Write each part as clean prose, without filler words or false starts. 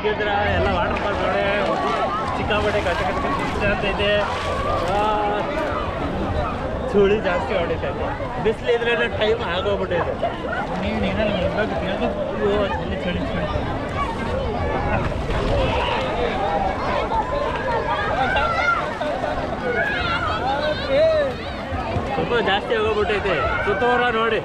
ಹೆಂಗಿದ್ರ ಎಲ್ಲ water falls ನೋಡಿ ಸಿಕ್ಕಾಪಟ್ಟೆ ಕಷ್ಟ ಅಂತ ಇದೆ. ಚಳಿ ಜಾಸ್ತಿ ಹೊಡಿತೈತೆ, ಬಿಸಿಲಿದ್ರೆ ಟೈಮ್ ಆಗೋಗ್ಬಿಟ್ಟಿದೆ. ನೀನು ಏನಾದ್ರು ಚಳಿ ಚಳಿ ಚಳಿ ತುಂಬ ಜಾಸ್ತಿ ಆಗೋಗ್ಬಿಟ್ಟೈತೆ. ಸುತ್ತೋರ ನೋಡಿ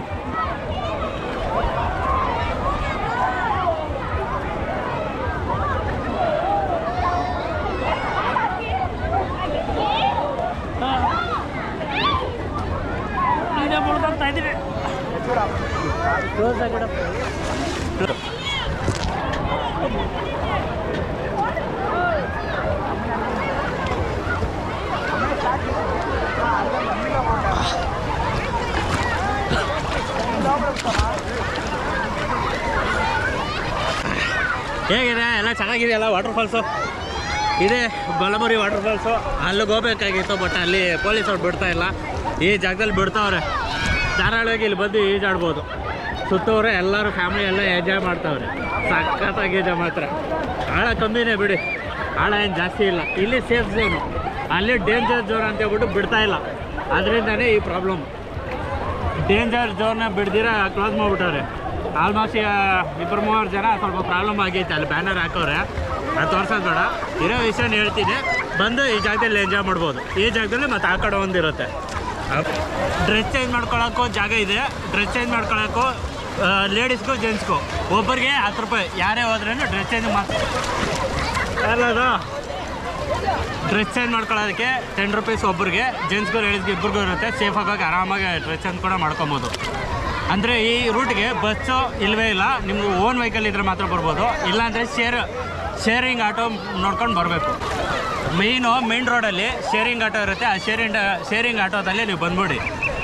ಮುಳ್ಕೊಳ್ತಾ ಇದ್ದೀವಿ. ಕ್ಲೋಸ್ ಆಗಿಡ ಹೇಗಿದೆ ಎಲ್ಲ ಚೆನ್ನಾಗಿದೆಯಲ್ಲ. ವಾಟರ್ ಫಾಲ್ಸು ಇದೆ, ಬಲಮುರಿ ವಾಟರ್ ಫಾಲ್ಸು. ಅಲ್ಲಿಗೆ ಹೋಗ್ಬೇಕಾಗಿತ್ತು, ಬಟ್ ಅಲ್ಲಿ ಪೊಲೀಸವ್ರು ಬಿಡ್ತಾ ಇಲ್ಲ. ಈ ಜಾಗದಲ್ಲಿ ಬಿಡ್ತಾವ್ರೆ, ಧಾರಾಳವಾಗಿ ಇಲ್ಲಿ ಬಂದು ಈಜಾಡ್ಬೋದು. ಸುತ್ತವ್ರೆ ಎಲ್ಲರೂ ಫ್ಯಾಮಿಲಿ ಎಲ್ಲ ಎಂಜಾಯ್ ಮಾಡ್ತಾವ್ರೆ. ಸಖತ್ತಾಗಿದೆ ಮಾತ್ರ. ಆಳ ಕಮ್ಮಿನೇ ಬಿಡಿ, ಆಳ ಏನು ಜಾಸ್ತಿ ಇಲ್ಲ. ಇಲ್ಲಿ ಸೇಫ್ ಝೋನು, ಅಲ್ಲಿ ಡೇಂಜರ್ ಝೋನ್ ಅಂತ ಹೇಳ್ಬಿಟ್ಟು ಬಿಡ್ತಾ ಇಲ್ಲ. ಅದರಿಂದನೇ ಈ ಪ್ರಾಬ್ಲಮ್. ಡೇಂಜರ್ ಝೋನ್ನ ಬಿಡ್ದಿರ ಕ್ಲೋಸ್ ಮಾಡಿಬಿಟ್ಟವ್ರೆ. ಆಲ್ಮೋಸ್ಟ್ 2-3 ಜನ ಸ್ವಲ್ಪ ಪ್ರಾಬ್ಲಮ್ ಆಗೈತೆ. ಅಲ್ಲಿ ಬ್ಯಾನರ್ ಹಾಕೋರೆ, ಅದು ತೋರ್ಸೋದು ಬೇಡ. ಇರೋ ವಿಷಯನ ಹೇಳ್ತೀನಿ, ಬಂದು ಈ ಜಾಗದಲ್ಲಿ ಎಂಜಾಯ್ ಮಾಡ್ಬೋದು. ಈ ಜಾಗದಲ್ಲಿ ಮತ್ತು ಆ ಕಡೆ ಒಂದಿರುತ್ತೆ. ಡ್ರೆಸ್ ಚೇಂಜ್ ಮಾಡ್ಕೊಳ್ಳೋಕ್ಕೂ ಜಾಗ ಇದೆ. ಡ್ರೆಸ್ ಚೇಂಜ್ ಮಾಡ್ಕೊಳ್ಳೋಕ್ಕೂ ಲೇಡೀಸ್ಗೂ ಜೆಂಟ್ಸ್ಗೂ ಒಬ್ಬರಿಗೆ 10 ರೂಪಾಯಿ. ಯಾರೇ ಹೋದ್ರೂ ಡ್ರೆಸ್ ಚೇಂಜ್ ಎಲ್ಲದು ಡ್ರೆಸ್ ಚೇಂಜ್ ಮಾಡ್ಕೊಳ್ಳೋದಕ್ಕೆ 10 ರೂಪೀಸ್ ಒಬ್ಬರಿಗೆ. ಜೆಂಟ್ಸ್ಗೂ ಲೇಡೀಸ್ಗೂ ಇಬ್ಬರಿಗೂ ಇರುತ್ತೆ. ಸೇಫಾಗಿ ಆರಾಮಾಗಿ ಡ್ರೆಸ್ ಚೇಂಜ್ ಕೂಡ ಮಾಡ್ಕೊಬೋದು. ಅಂದರೆ ಈ ರೂಟ್ಗೆ ಬಸ್ಸು ಇಲ್ಲವೇ ಇಲ್ಲ. ನಿಮ್ಗೆ ಓನ್ ವೆಹಿಕಲ್ ಇದ್ದರೆ ಮಾತ್ರ ಬರ್ಬೋದು. ಇಲ್ಲಾಂದರೆ ಶೇರಿಂಗ್ ಆಟೋ ನೋಡ್ಕೊಂಡು ಬರಬೇಕು. ಮೇನ್ ರೋಡಲ್ಲಿ ಶೇರಿಂಗ್ ಆಟೋ ಇರುತ್ತೆ. ಆ ಶೇರಿಂಗ್ ಆಟೋದಲ್ಲಿ ನೀವು ಬಂದ್ಬಿಡಿ.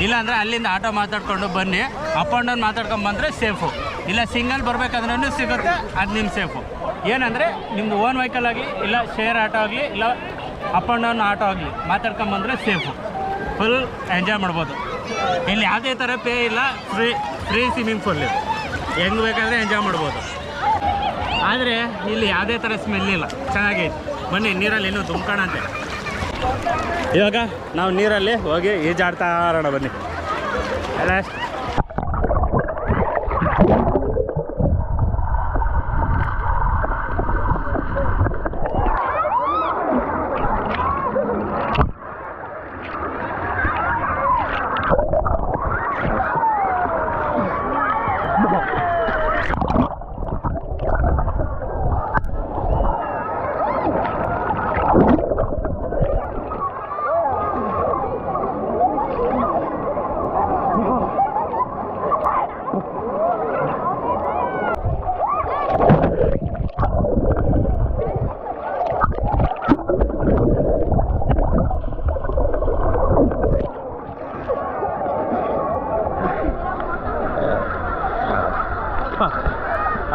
ಇಲ್ಲಾಂದರೆ ಅಲ್ಲಿಂದ ಆಟೋ ಮಾತಾಡ್ಕೊಂಡು ಬನ್ನಿ. ಅಪ್ ಆ್ಯಂಡ್ ಡೌನ್ ಮಾತಾಡ್ಕೊಂಡು ಬಂದರೆ ಸೇಫು. ಇಲ್ಲ ಸಿಂಗಲ್ ಬರಬೇಕಾದ್ರೂ ಸಿಗುತ್ತೆ, ಅದು ನಿಮ್ಮ ಸೇಫು. ಏನಂದರೆ ನಿಮ್ಮದು ಓನ್ ವೆಹಿಕಲ್ ಆಗಲಿ, ಇಲ್ಲ ಶೇರ್ ಆಟೋ ಆಗಲಿ, ಇಲ್ಲ ಅಪ್ ಆ್ಯಂಡ್ ಡೌನ್ ಆಟೋ ಆಗಲಿ ಮಾತಾಡ್ಕೊಂಬಂದರೆ ಸೇಫು. ಫುಲ್ ಎಂಜಾಯ್ ಮಾಡ್ಬೋದು. ಇಲ್ಲಿ ಯಾವುದೇ ಥರ ಪೇ ಇಲ್ಲ. ಫ್ರೀ ಸ್ವಿಮ್ಮಿಂಗ್ ಪೂಲ್ ಇದೆ, ಹೆಂಗೆ ಬೇಕಾದರೆ ಎಂಜಾಯ್ ಮಾಡ್ಬೋದು. ಆದರೆ ಇಲ್ಲಿ ಯಾವುದೇ ಥರ ಸ್ಮೆಲ್ ಇಲ್ಲ, ಚೆನ್ನಾಗೈತೆ. ಬನ್ನಿ, ನೀರಲ್ಲಿ ಇನ್ನೂ ತುಂಬ್ಕೊಳ್ಳಂತೆ. ಇವಾಗ ನಾವು ನೀರಲ್ಲಿ ಹೋಗಿ ಈಜಾಡ್ತಾ ಇರೋಣ. ಬನ್ನಿ ಎಲ್ಲ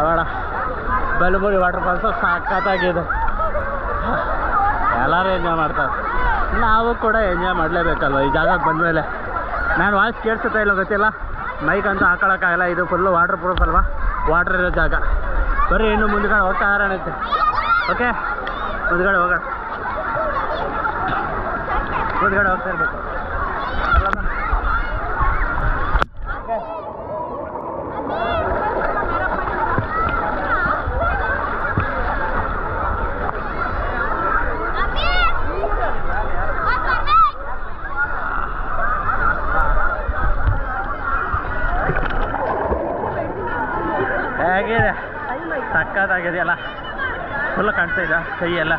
ಅವಳ ಬಲಮುರಿ ವಾಟರ್ ಫಾಲ್ಸು ಸಖತ್ತಾಗಿದೆ. ಎಲ್ಲರೂ ಎಂಜಾಯ್ ಮಾಡ್ತಾರೆ, ನಾವು ಕೂಡ ಎಂಜಾಯ್ ಮಾಡಲೇಬೇಕಲ್ವ ಈ ಜಾಗಕ್ಕೆ ಬಂದಮೇಲೆ. ನಾನು ವಾಯ್ಸ್ ಕೇಳಿಸುತ್ತಾ ಇಲ್ಲ ಗೊತ್ತಿಲ್ಲ, ಮೈಕ್ ಅಂತೂ ಹಾಕೊಳ್ಳೋಕ್ಕಾಗಲ್ಲ. ಇದು ಫುಲ್ಲು ವಾಟರ್ ಪ್ರೂಫ್ ಅಲ್ವಾ, ವಾಟರ್ ಇರೋ ಜಾಗ. ಬರೀ ಇನ್ನು ಮುಂದ್ಗಡೆ ಹೋಗ್ತಾ ಇರೋಣಂತೆ. ಓಕೆ, ಮುಂದ್ಗಡೆ ಹೋಗೋಣ. ಮುಂದ್ಗಡೆ ಹೋಗ್ತಾ ಇರಬೇಕು. ಹೇಗಿದೆ, ಸಕ್ಕತ್ತಾಗಿದೆಯಲ್ಲ, ಫುಲ್ ಕಾಣ್ತಾ ಇದೆ ಕೈ ಎಲ್ಲ.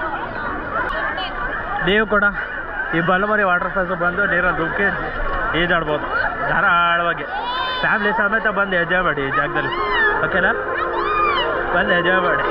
ನೀವು ಕೂಡ ಈ ಬಲಮುರಿ ವಾಟರ್ ಫಾಲ್ಸ್ ಬಂದು ನೀರಲ್ಲಿ ಧುಮುಕಿ ಈಜಾಡ್ಬೋದು ಧಾರಾಳವಾಗಿ. ಫ್ಯಾಮಿಲಿ ಸಮೇತ ಬಂದು ಎಂಜಾಯ್ ಮಾಡಿ ಈ ಜಾಗದಲ್ಲಿ. ಓಕೆನಾ, ಬಂದು ಎಂಜಾಯ್ ಮಾಡಿ.